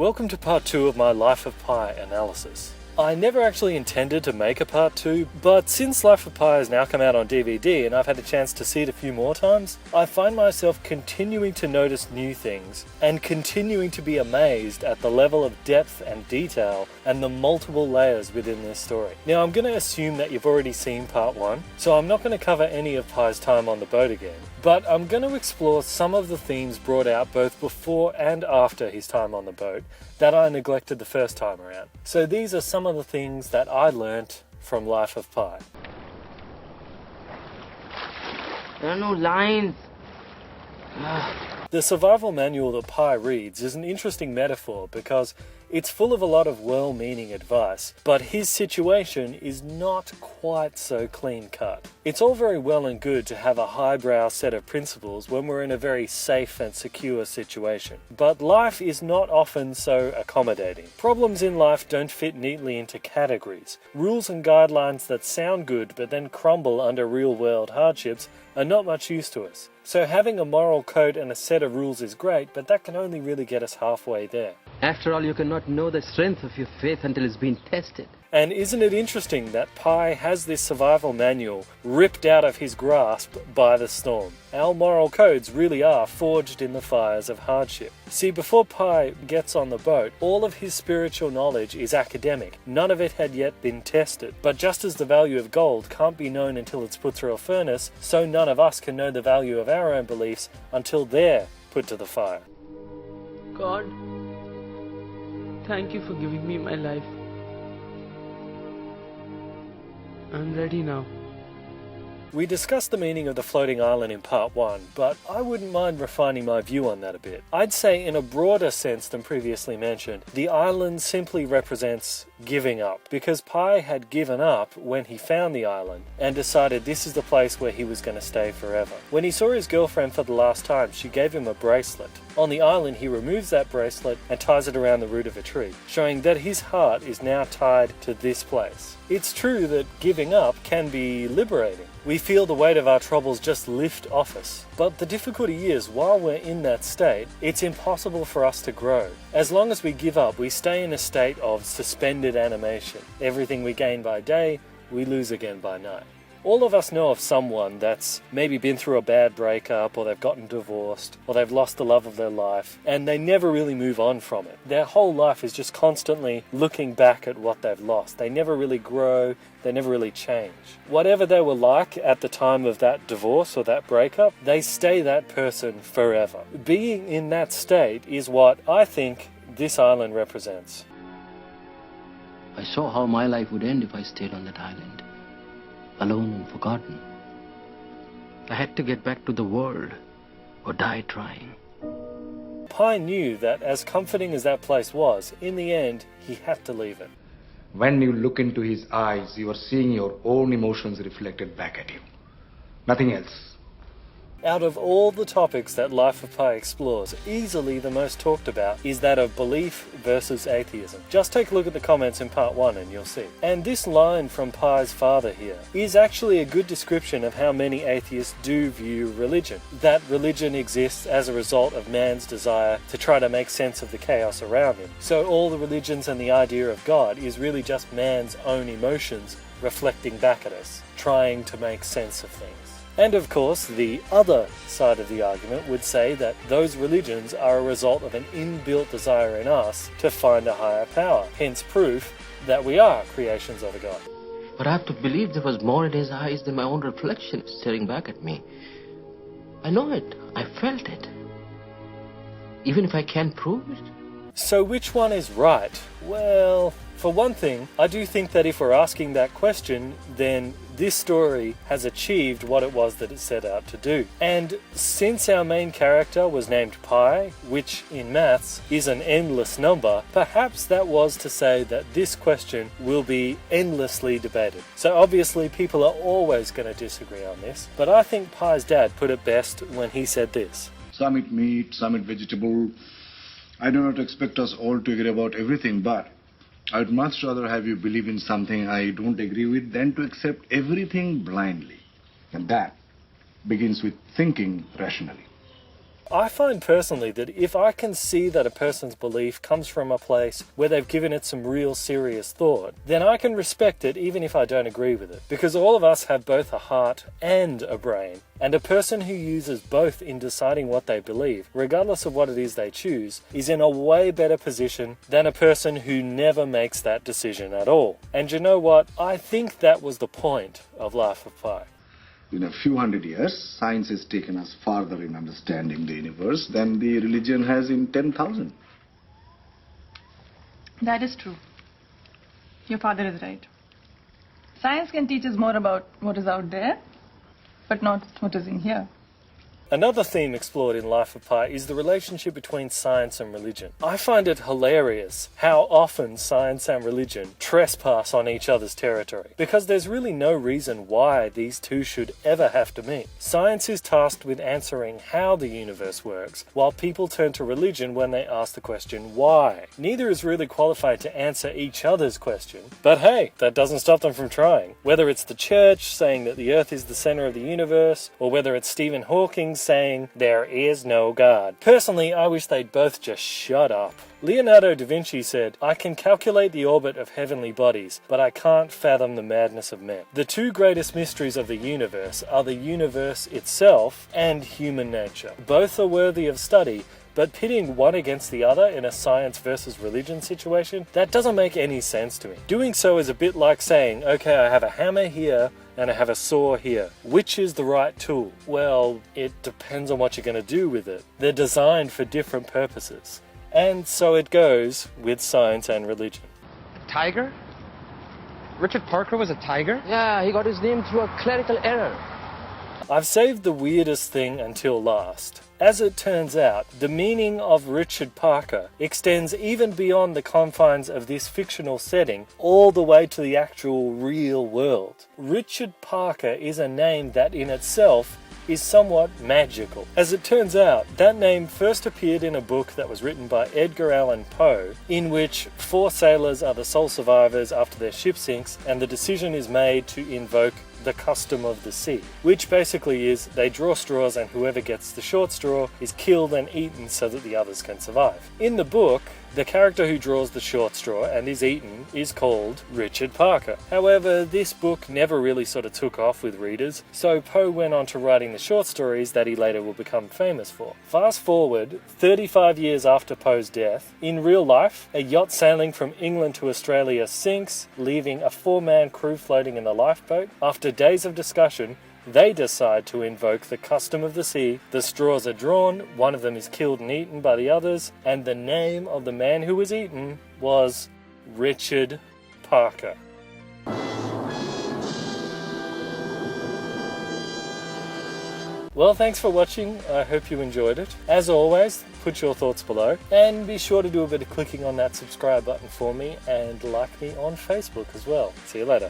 Welcome to part 2 of my Life of Pi analysis. I never actually intended to make a part 2, but since Life of Pi has now come out on DVD and I've had a chance to see it a few more times, I find myself continuing to notice new things and continuing to be amazed at the level of depth and detail and the multiple layers within this story. Now I'm going to assume that you've already seen part 1, so I'm not going to cover any of Pi's time on the boat again, but I'm going to explore some of the themes brought out both before and after his time on the boat that I neglected the first time around. So these are some of the things that I learnt from Life of Pi. There are no lines. The survival manual that Pi reads is an interesting metaphor because it's full of a lot of well-meaning advice, but his situation is not quite so clean-cut. It's all very well and good to have a highbrow set of principles when we're in a very safe and secure situation, but life is not often so accommodating. Problems in life don't fit neatly into categories. Rules and guidelines that sound good but then crumble under real-world hardships are not much use to us. So having a moral code and a set of rules is great, but that can only really get us halfway there. After all, you cannot know the strength of your faith until it's been tested. And isn't it interesting that Pi has this survival manual ripped out of his grasp by the storm? Our moral codes really are forged in the fires of hardship. See, before Pi gets on the boat, all of his spiritual knowledge is academic. None of it had yet been tested. But just as the value of gold can't be known until it's put through a furnace, so none of us can know the value of our own beliefs until they're put to the fire. God, thank you for giving me my life. I'm ready now. We discussed the meaning of the floating island in part 1, but I wouldn't mind refining my view on that a bit. I'd say in a broader sense than previously mentioned, the island simply represents giving up, because Pi had given up when he found the island and decided this is the place where he was going to stay forever. When he saw his girlfriend for the last time, she gave him a bracelet. On the island, he removes that bracelet and ties it around the root of a tree, showing that his heart is now tied to this place. It's true that giving up can be liberating. We feel the weight of our troubles just lift off us. But the difficulty is, while we're in that state, it's impossible for us to grow. As long as we give up, we stay in a state of suspended animation. Everything we gain by day, we lose again by night. All of us know of someone that's maybe been through a bad breakup, or they've gotten divorced, or they've lost the love of their life, and they never really move on from it. Their whole life is just constantly looking back at what they've lost. They never really grow, they never really change. Whatever they were like at the time of that divorce or that breakup, they stay that person forever. Being in that state is what I think this island represents. I saw how my life would end if I stayed on that island, alone and forgotten. I had to get back to the world or die trying. Pi knew that as comforting as that place was, in the end, he had to leave it. When you look into his eyes, you are seeing your own emotions reflected back at you. Nothing else. Out of all the topics that Life of Pi explores, easily the most talked about is that of belief versus atheism. Just take a look at the comments in part 1 and you'll see. And this line from Pi's father here is actually a good description of how many atheists do view religion. That religion exists as a result of man's desire to try to make sense of the chaos around him. So all the religions and the idea of God is really just man's own emotions reflecting back at us, trying to make sense of things. And of course, the other side of the argument would say that those religions are a result of an inbuilt desire in us to find a higher power, hence proof that we are creations of a God. But I have to believe there was more in his eyes than my own reflection staring back at me. I know it. I felt it. Even if I can't prove it. So which one is right? Well, for one thing, I do think that if we're asking that question, then this story has achieved what it was that it set out to do. And since our main character was named Pi, which in maths is an endless number, perhaps that was to say that this question will be endlessly debated. So obviously people are always going to disagree on this, but I think Pi's dad put it best when he said this. Some eat meat, some eat vegetable. I do not expect us all to agree about everything, but I'd much rather have you believe in something I don't agree with than to accept everything blindly. And that begins with thinking rationally. I find personally that if I can see that a person's belief comes from a place where they've given it some real serious thought, then I can respect it even if I don't agree with it. Because all of us have both a heart and a brain, and a person who uses both in deciding what they believe, regardless of what it is they choose, is in a way better position than a person who never makes that decision at all. And you know what? I think that was the point of Life of Pi. In a few hundred years, science has taken us farther in understanding the universe than the religion has in 10,000. That is true. Your father is right. Science can teach us more about what is out there, but not what is in here. Another theme explored in Life of Pi is the relationship between science and religion. I find it hilarious how often science and religion trespass on each other's territory, because there's really no reason why these two should ever have to meet. Science is tasked with answering how the universe works, while people turn to religion when they ask the question why. Neither is really qualified to answer each other's question, but hey, that doesn't stop them from trying. Whether it's the church saying that the earth is the center of the universe, or whether it's Stephen Hawking saying there is no God. Personally, I wish they'd both just shut up. Leonardo da Vinci said, "I can calculate the orbit of heavenly bodies, but I can't fathom the madness of men." The two greatest mysteries of the universe are the universe itself and human nature. Both are worthy of study, but pitting one against the other in a science versus religion situation, that doesn't make any sense to me. Doing so is a bit like saying, okay, I have a hammer here and I have a saw here. Which is the right tool? Well, it depends on what you're going to do with it. They're designed for different purposes. And so it goes with science and religion. Tiger? Richard Parker was a tiger? Yeah, he got his name through a clerical error. I've saved the weirdest thing until last. As it turns out, the meaning of Richard Parker extends even beyond the confines of this fictional setting, all the way to the actual real world. Richard Parker is a name that in itself is somewhat magical. As it turns out, that name first appeared in a book that was written by Edgar Allan Poe, in which 4 sailors are the sole survivors after their ship sinks, and the decision is made to invoke the custom of the sea, which basically is they draw straws and whoever gets the short straw is killed and eaten so that the others can survive. In the book, the character who draws the short straw and is eaten is called Richard Parker. However, this book never really sort of took off with readers, so Poe went on to writing the short stories that he later will become famous for. Fast forward 35 years after Poe's death, in real life, a yacht sailing from England to Australia sinks, leaving a 4-man crew floating in the lifeboat. After days of discussion, they decide to invoke the custom of the sea. The straws are drawn, one of them is killed and eaten by the others, and the name of the man who was eaten was Richard Parker. Well, thanks for watching. I hope you enjoyed it. As always, put your thoughts below, and be sure to do a bit of clicking on that subscribe button for me, and like me on Facebook as well. See you later.